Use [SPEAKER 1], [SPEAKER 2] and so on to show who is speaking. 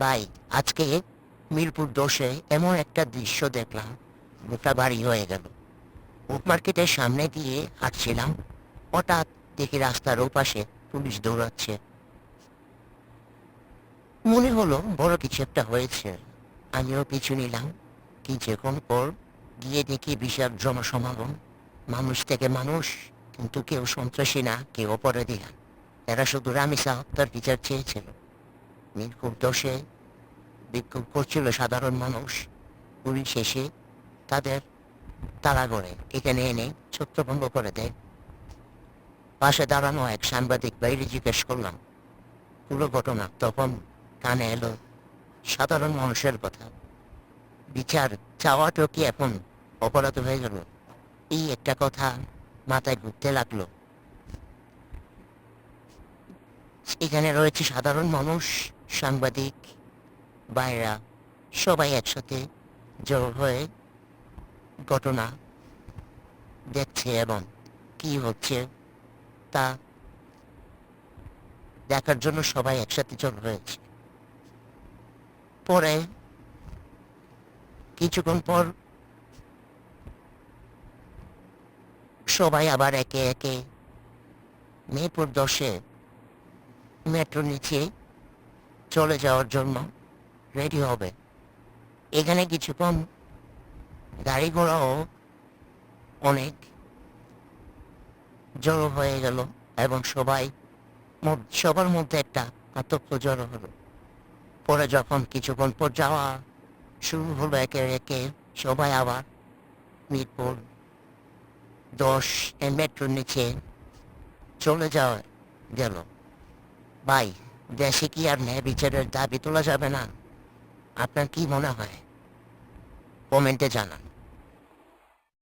[SPEAKER 1] ভাই, আজকে মিরপুর 10-এ এমন একটা দৃশ্য দেখলাম, বুকটা ভারী হয়ে গেল। মার্কেটের সামনে দিয়ে হাঁটছিলাম, হঠাৎ দেখি রাস্তার ওপাশে পুলিশ দৌড়াচ্ছে। মনে হলো বড় কিছু একটা হয়েছে। আমিও পিছু নিলাম। কিছুক্ষণ পর গিয়ে দেখি বিশাল জনসমাগম, মানুষ থেকে মানুষ, কিন্তু কেউ সন্ত্রাসী না, কেউ অপরাধী না। এরা শুধু রামিসা হত্যার বিচার চেয়েছিল। মিরপুর 10-এ বিক্ষোভ করছিল সাধারণ মানুষ। পুলিশ এসে তাদের তাড়া করে এখানে এনে ছত্রভঙ্গ করে দেয়। পাশে দাঁড়ানো এক সাংবাদিক বাইরে জিজ্ঞেস করলাম পুরো ঘটনা। তখন কানে এলো সাধারণ মানুষের কথা। বিচার চাওয়াটাও কি এখন অপরাধ হয়ে গেল? এই একটা কথা মাথায় ঘুরতে লাগলো। এখানে রয়েছে সাধারণ মানুষ, সাংবাদিক, বাইরা, সবাই একসাথে জড়ো হয়ে ঘটনা দেখছে এবং কি হচ্ছে তা দেখার জন্য সবাই একসাথে জড়ো হয়েছে। পরে কিছুক্ষণ পর সবাই আবার একে একে মিরপুর 10-এ মেট্রো নিচে চলে যাওয়ার জন্য রেডি হবে। এখানে কিছুক্ষণ গাড়ি ঘোড়াও অনেক জড়ো হয়ে গেল এবং সবার মধ্যে একটা আতঙ্ক জড়ো হলো। পরে যখন কিছুক্ষণ পর যাওয়া শুরু হলো একে একে, সবাই আবার মিরপুর 10 মেট্রোর নিচে চলে যাওয়া গেল। ভাই, দেশে কি আর ন্যায় বিচারের দাবি তোলা যাবে না? আপনার কি মনে হয়? কমেন্টে জানান।